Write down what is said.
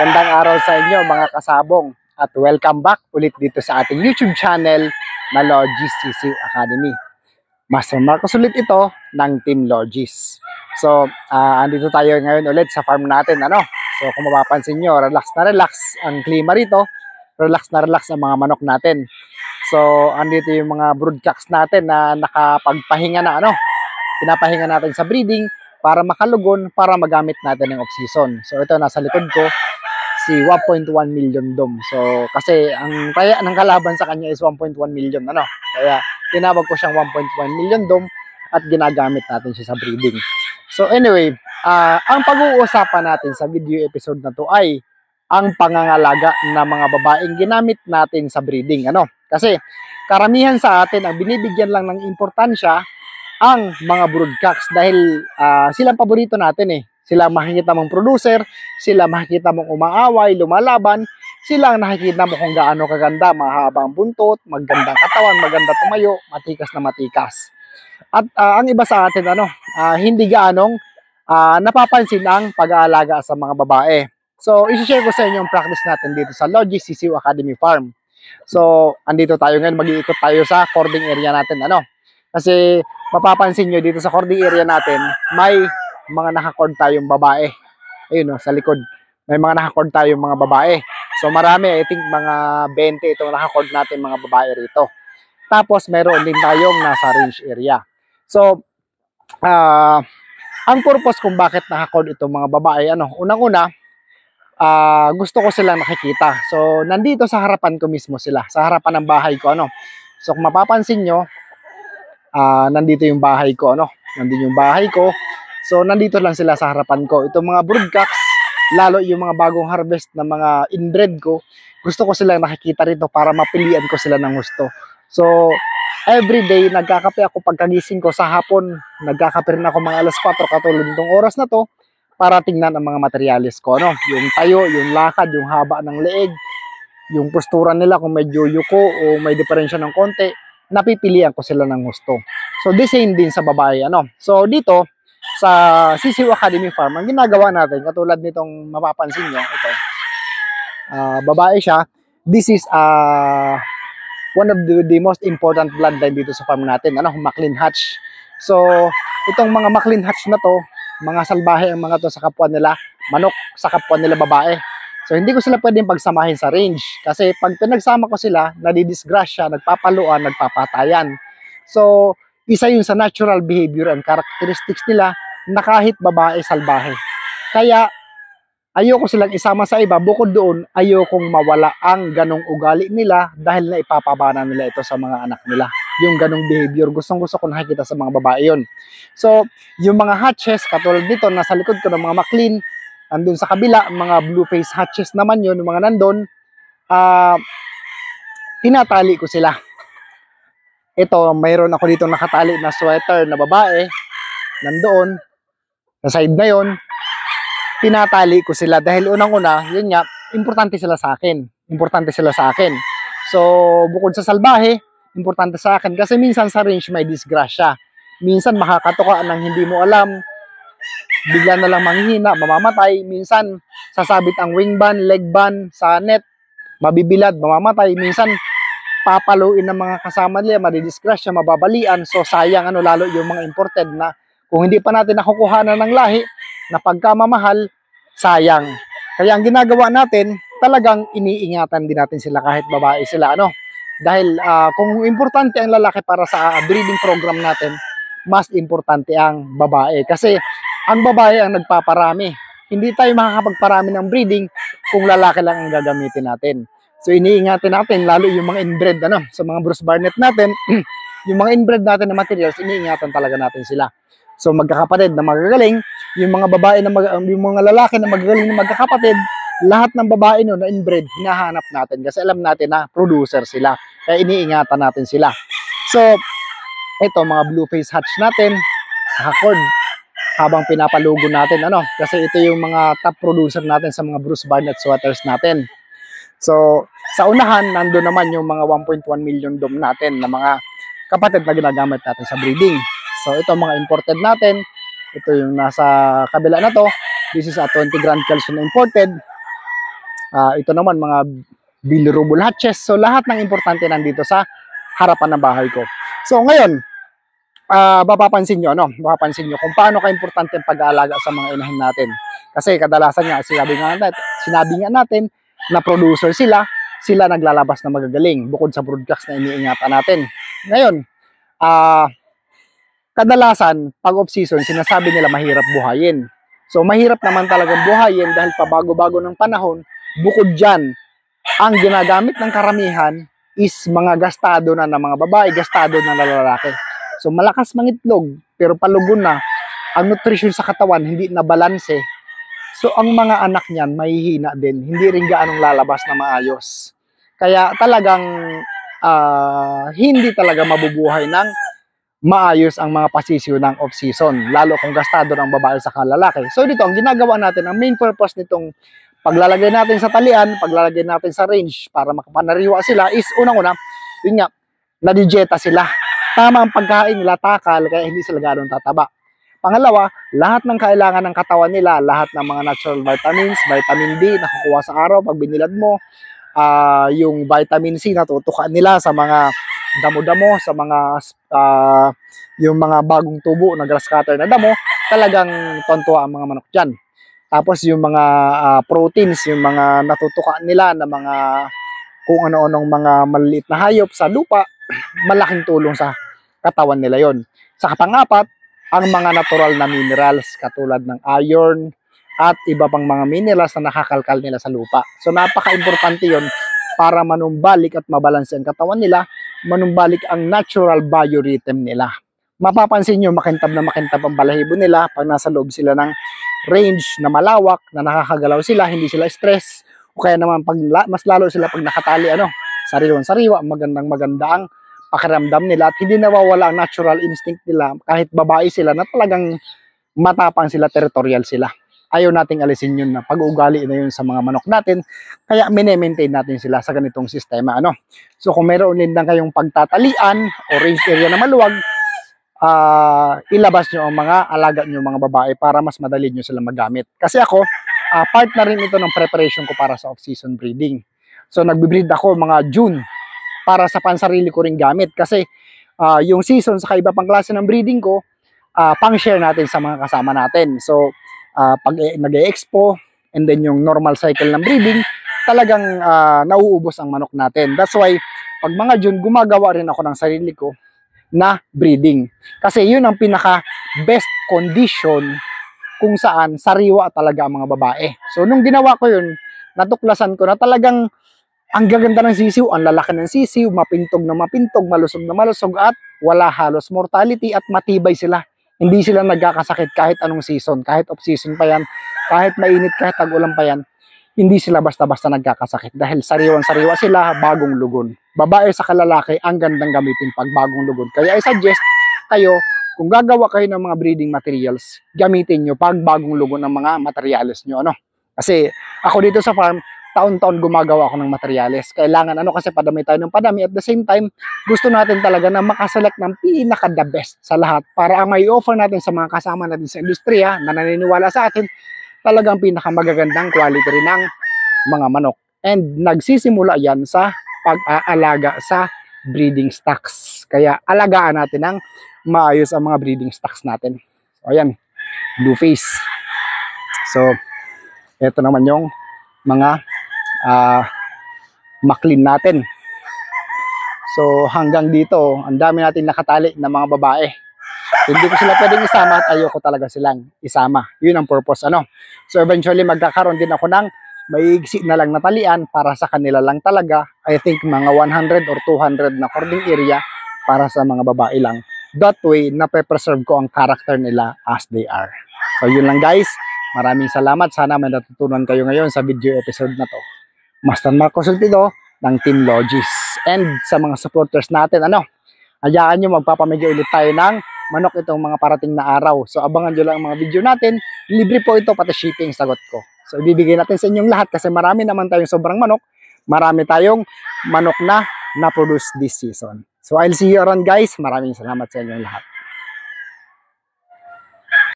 Magandang araw sa inyo mga kasabong at welcome back ulit dito sa ating YouTube channel na Logis Sisiw Academy. Master Marcos ulit ito ng Team Logis. So, andito tayo ngayon ulit sa farm natin. So, kung mapapansin nyo, relax na relax ang klima rito. Relax na relax ang mga manok natin. So, andito yung mga broodcocks natin na nakapagpahinga na pinapahinga natin sa breeding para makalugon, para magamit natin ng off-season. So ito, nasa likod ko, si 1.1 million dom. So kasi ang kaya ng kalaban sa kanya is 1.1 million. Kaya tinawag ko siyang 1.1 million dom at ginagamit natin siya sa breeding. So anyway, ang pag-uusapan natin sa video episode na to ay ang pangangalaga ng mga babaeng ginamit natin sa breeding. Kasi karamihan sa atin ang binibigyan lang ng importansya ang mga broodcocks dahil silang paborito natin . Sila makikita mong producer, sila makikita mong umaaway, lumalaban, sila ang nakikita mo kung gaano kaganda, mahabang buntot, magandang katawan, maganda tumayo, matikas na matikas. At ang iba sa atin, hindi gaanong napapansin ang pag-aalaga sa mga babae. So, isi-share ko sa inyo ang practice natin dito sa Logis Sisiw Academy Farm. So, andito tayo ngayon, mag-iikot tayo sa cording area natin, Kasi mapapansin nyo dito sa cording area natin, may mga nakacord tayong babae. Ayun, sa likod. May mga nakacord tayong mga babae. So marami, I think mga 20 itong nakacord natin mga babae rito. Tapos meron din tayong nasa range area. So, ang purpose kung bakit nakacord itong mga babae, unang-una, gusto ko silang nakikita. So, nandito sa harapan ko mismo sila. Sa harapan ng bahay ko, So, kung mapapansin nyo, nandito yung bahay ko, Nandito yung bahay ko. So, nandito lang sila sa harapan ko. Itong mga broodcocks, lalo yung mga bagong harvest na mga inbred ko, gusto ko silang nakikita rito para mapilian ko sila ng gusto. So, everyday, nagkakape ako pagkagising ko sa hapon. Nagkakape rin ako mga alas 4 katulad nitong oras na to para tingnan ang mga materialis ko, Yung tayo, yung lakad, yung haba ng leeg, yung postura nila kung medyo yuko o may diferensya ng konti, napipilian ko sila ng gusto. So, the same din sa babae, So, dito, sa Sisiw Academy Farm, ang ginagawa natin, katulad nitong mapapansin nyo, ito, babae siya. This is one of the most important bloodline dito sa farm natin, Maclean Hatch. So, itong mga Maclean Hatch na to, mga salbahe ang mga to sa kapwa nila, manok sa kapwa nila babae. So, hindi ko sila pwedeng pagsamahin sa range. Kasi pag pinagsama ko sila, nadidisgrasya, nagpapaluan, nagpapatayan. So, isa yun sa natural behavior and characteristics nila na kahit babae salbahe. Kaya, ayoko silang isama sa iba. Bukod doon, ayokong mawala ang ganong ugali nila dahil na ipapabana nila ito sa mga anak nila. Yung ganong behavior, gustong-gusto ko nakikita sa mga babae yun. So, yung mga hatches, katulad dito, nasa likod ko ng mga Maclean, andun sa kabila, mga blue face hatches naman yun, yung mga nandun, tinatali ko sila. Ito, mayroon ako dito nakatali na sweater na babae, nandoon, sa side na yun, tinatali ko sila dahil unang-una, yun nga, importante sila sa akin. Importante sila sa akin. So, bukod sa salbahe, importante sa akin kasi minsan sa range may disgrasya. Minsan makakatuka ng hindi mo alam, bigla na lang manghihina, mamamatay. Minsan, sasabit ang wing band, leg band sa net, mabibilad, mamamatay. Minsan, papaluin ng mga kasama nila, madidisgrasya, mababalian. So, sayang, lalo yung mga imported na kung hindi pa natin nakukuhanan ng lahi, na pagkamamahal, sayang. Kaya ang ginagawa natin, talagang iniingatan din natin sila kahit babae sila, Dahil kung importante ang lalaki para sa breeding program natin, mas importante ang babae. Kasi ang babae ang nagpaparami. Hindi tayo makakapagparami ng breeding kung lalaki lang ang gagamitin natin. So iniingatan natin, lalo yung mga inbred, sa mga Bruce Barnett natin, yung mga inbred natin na materials, iniingatan talaga natin sila. So magkakapatid na magagaling, yung mga babae yung mga lalaki na magagaling na magkakapatid, lahat ng babae na inbred, hinahanap natin kasi alam natin na producer sila. Kaya iniingatan natin sila. So, ito mga blue face hatch natin, nakacord habang pinapalugo natin, kasi ito yung mga top producer natin sa mga Bruce Barnett sweaters natin. So, sa unahan, nandun naman yung mga 1.1 million dom natin na mga kapatid na ginagamit natin sa breeding. So, ito mga imported natin. Ito yung nasa kabila na to. This is a 20 Grand Calcium imported. Ito naman mga bilirubin hatches. So lahat ng importante nandito sa harapan ng bahay ko. So ngayon, mapapansin nyo kung paano ka-importante ang pag-aalaga sa mga inahin natin. Kasi kadalasan nga, sinabi nga natin na producer sila naglalabas na magagaling bukod sa broadcast na iniingatan natin. Ngayon, kadalasan, pag off-season, sinasabi nila mahirap buhayin. So, mahirap naman talagang buhayin dahil pabago-bago ng panahon, bukod dyan, ang ginagamit ng karamihan is mga gastado na ng mga babae, gastado na ng lalaki. So, malakas mangitlog, pero palugon na. Ang nutrition sa katawan, hindi na balanse. So, ang mga anak niyan, mahihina din. Hindi rin gaanong lalabas na maayos. Kaya talagang, hindi talaga mabubuhay ng maayos ang mga pasisyo ng off-season. Lalo kung gastado ng babae sa lalaki. So, dito, ang ginagawa natin, ang main purpose nitong paglalagay natin sa talian, paglalagay natin sa range para makapanariwa sila is unang-una, yun nga, nadidieta sila. Tama ang pagkain nila, takal, kaya hindi sila gano'ng tataba. Pangalawa, lahat ng kailangan ng katawan nila, lahat ng mga natural vitamins, vitamin D, nakukuha sa araw pag binilad mo, yung vitamin C, natutukan nila sa mga damo-damo, sa mga, yung mga bagong tubo na grass cutter na damo, talagang tontuwa ang mga manok dyan. Tapos yung mga proteins, yung mga natutukan nila na mga kung ano-anong mga maliliit na hayop sa lupa, malaking tulong sa katawan nila yon. Sa pang-apat, ang mga natural na minerals katulad ng iron at iba pang mga minerals na nakakalkal nila sa lupa. So napaka-importante yon para manumbalik at mabalanse ang katawan nila, manumbalik ang natural biorhythm nila. Mapapansin nyo, makintab ang balahibo nila pag nasa loob sila ng range na malawak, na nakakagalaw sila, hindi sila stress, o kaya naman mas lalo sila pag nakatali, sariwan-sariwa, maganda ang pakiramdam nila at hindi nawawala ang natural instinct nila kahit babae sila na talagang matapang sila, territorial sila. Ayaw nating alisin yun na pag-uugali na yun sa mga manok natin, kaya mine-maintain natin sila sa ganitong sistema. So kung meron din lang kayong pagtatalian o range area na maluwag, ilabas nyo ang mga alaga nyo mga babae para mas madali nyo sila magamit. Kasi ako, part na rin ito ng preparation ko para sa off-season breeding. So nagbe-breed ako mga June para sa pansarili ko ring gamit kasi yung season sa iba pang klase ng breeding ko, pang-share natin sa mga kasama natin. So pag nag-e-expo and then yung normal cycle ng breeding, talagang nauubos ang manok natin. That's why pag mga June, gumagawa rin ako ng sarili ko na breeding. Kasi yun ang pinaka best condition kung saan sariwa talaga ang mga babae. So nung ginawa ko yun, natuklasan ko na talagang ang gaganda ng sisiw, ang lalaki ng sisiw, mapintog na mapintog, malusog na malusog at wala halos mortality at matibay sila. Hindi sila nagkakasakit kahit anong season, kahit off-season pa yan, kahit mainit, kahit tag-ulan pa yan, hindi sila basta-basta nagkakasakit dahil sariwan-sariwa sila, bagong lugon. Babae sa kalalaki, ang gandang gamitin pag bagong lugon. Kaya I suggest kayo, kung gagawa kayo ng mga breeding materials, gamitin nyo pag bagong lugon ng mga materials nyo. Kasi ako dito sa farm, taon-taon gumagawa ako ng materyales. Kailangan kasi padami tayo ng padami. At the same time, gusto natin talaga na makaselect ng pinaka-the best sa lahat para ang may offer natin sa mga kasama natin sa industriya na naniniwala sa atin, talagang pinaka-magagandang quality rin ng mga manok. And nagsisimula yan sa pag-aalaga sa breeding stocks. Kaya alagaan natin ng maayos ang mga breeding stocks natin. So, ayan, blue face. So, ito naman yung mga maklin natin. So hanggang dito, ang dami natin nakatali na mga babae. Hindi ko sila pwedeng isama at ayoko talaga silang isama. Yun ang purpose. So eventually magkakaroon din ako ng maiigsi na lang na talian para sa kanila lang talaga. I think mga 100 or 200 na cording area para sa mga babae lang. That way, nape-preserve ko ang character nila as they are. So yun lang guys. Maraming salamat. Sana may natutunan kayo ngayon sa video episode na to. Master Marco Sultido ng Team Logis. And sa mga supporters natin, hayaan nyo, magpapamigay ulit tayo ng manok itong mga parating na araw. So abangan nyo lang ang mga video natin. Libre po ito, pati shipping sagot ko. So ibibigay natin sa inyong lahat kasi marami naman tayong sobrang manok. Marami tayong manok na na-produce this season. So I'll see you around guys. Maraming salamat sa inyong lahat.